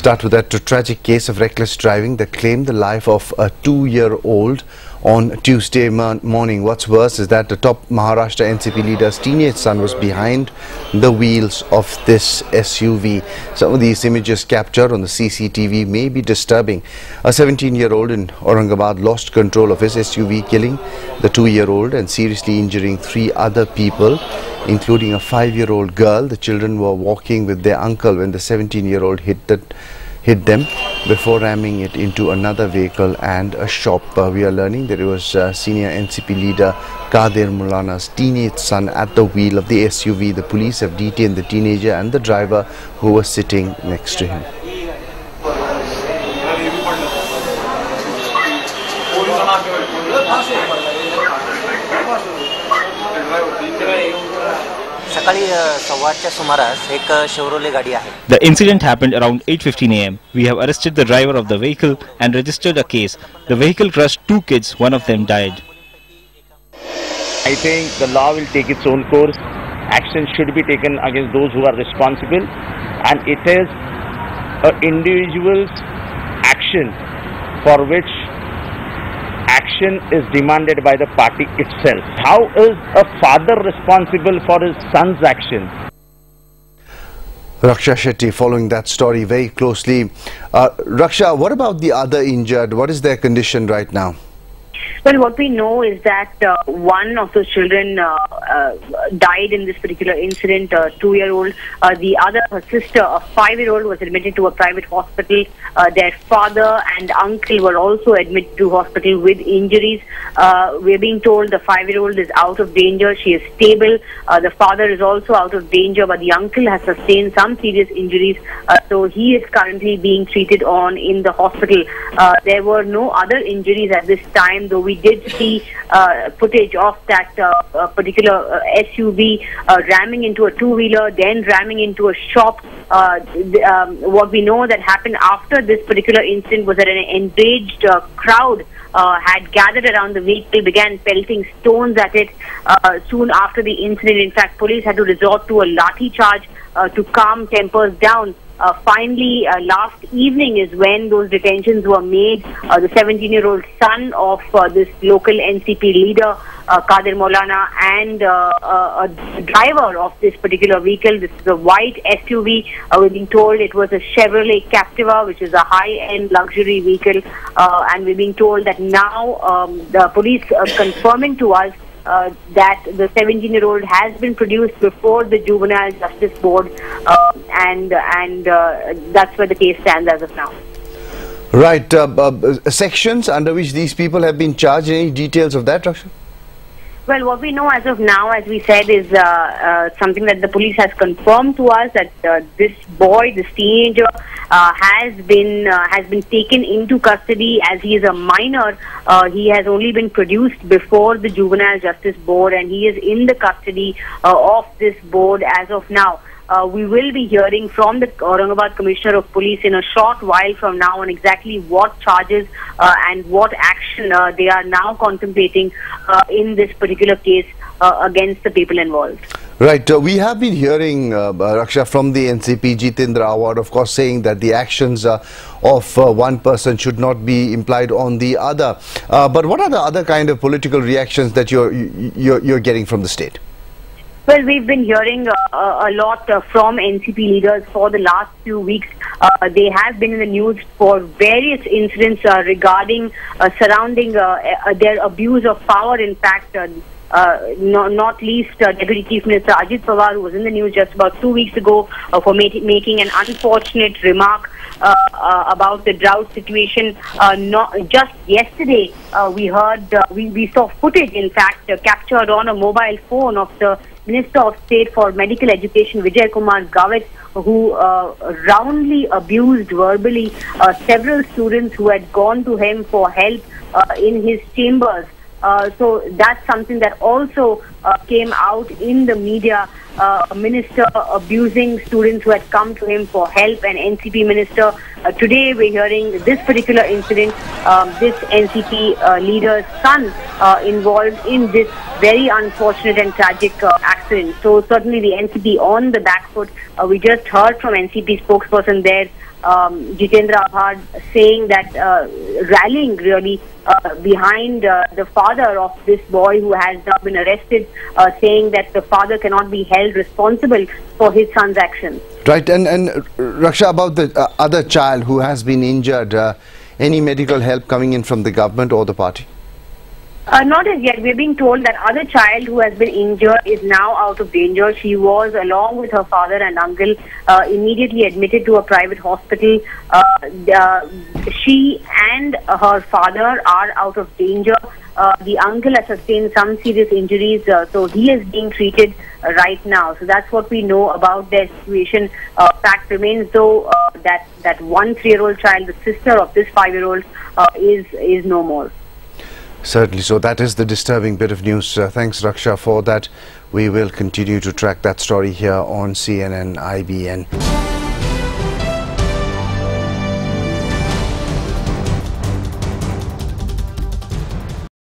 start with that tragic case of reckless driving that claimed the life of a 2-year-old on Tuesday morning. What's worse is that the top Maharashtra NCP leader's teenage son was behind the wheels of this SUV. Some of these images captured on the CCTV may be disturbing. A 17-year-old in Aurangabad lost control of his SUV, killing the 2-year-old and seriously injuring 3 other people, including a 5-year-old girl. The children were walking with their uncle when the 17-year-old hit them before ramming it into another vehicle and a shop. We are learning that it was senior NCP leader Qadir Maulana's teenage son at the wheel of the SUV. The police have detained the teenager and the driver who was sitting next to him. The incident happened around 8:15 am. We have arrested the driver of the vehicle and registered a case. The vehicle crushed 2 kids, one of them died. I think the law will take its own course. Action should be taken against those who are responsible, and it is an individual's action for which action is demanded by the party itself. How is a father responsible for his son's action? Raksha Shetty following that story very closely. Raksha, what about the other injured? What is their condition right now? Well, what we know is that one of those children died in this particular incident, a 2-year-old. The other, her sister, a 5-year-old, was admitted to a private hospital. Their father and uncle were also admitted to hospital with injuries. We're being told the 5-year-old is out of danger. She is stable. The father is also out of danger, but the uncle has sustained some serious injuries. So he is currently being treated in the hospital. There were no other injuries at this time, though we did see footage of that particular SUV ramming into a 2-wheeler, then ramming into a shop. What we know that happened after this particular incident was that an enraged crowd had gathered around the vehicle, began pelting stones at it. Soon after the incident, in fact, police had to resort to a lathi charge to calm tempers down. Finally, last evening is when those detentions were made. The 17-year-old son of this local NCP leader, Qadir Maulana, and a driver of this particular vehicle. This is a white SUV. We're being told it was a Chevrolet Captiva, which is a high-end luxury vehicle. And we're being told that now the police are confirming to us that the 17-year-old has been produced before the Juvenile Justice Board, and that's where the case stands as of now. Right. Sections under which these people have been charged, any details of that, Raksha? Well, what we know as of now, as we said, is something that the police has confirmed to us, that this boy, this teenager, has been taken into custody as he is a minor. He has only been produced before the Juvenile Justice Board, and he is in the custody of this board as of now. We will be hearing from the Aurangabad Commissioner of Police in a short while from now on exactly what charges and what action they are now contemplating in this particular case against the people involved. Right. We have been hearing, Raksha, from the NCP, Jitendra Award, of course, saying that the actions of one person should not be implied on the other. But what are the other kind of political reactions that you're getting from the state? Well, we've been hearing a lot from NCP leaders for the last few weeks. They have been in the news for various incidents regarding surrounding their abuse of power. In fact, not least Deputy Chief Minister Ajit Pawar, who was in the news just about 2 weeks ago for making an unfortunate remark about the drought situation. Just yesterday, we saw footage, in fact, captured on a mobile phone of the Minister of State for Medical Education, Vijay Kumar Gavit, who roundly abused verbally several students who had gone to him for help in his chambers. So that's something that also came out in the media. A minister abusing students who had come to him for help, an NCP minister. Today we're hearing this particular incident, this NCP leader's son involved in this very unfortunate and tragic accident. So certainly the NCP on the back foot. We just heard from NCP spokesperson there Jitendra Abhad, saying that, rallying really behind the father of this boy who has now been arrested, saying that the father cannot be held responsible for his son's actions. Right, and Raksha, about the other child who has been injured, any medical help coming in from the government or the party? Not as yet. We're being told that other child who has been injured is now out of danger. She was, along with her father and uncle, immediately admitted to a private hospital. She and her father are out of danger. The uncle has sustained some serious injuries, so he is being treated right now. So that's what we know about their situation. Fact remains, though, that one 3-year-old child, the sister of this 5-year-old, is no more. Certainly. So that is the disturbing bit of news. Thanks, Raksha, for that. We will continue to track that story here on CNN IBN.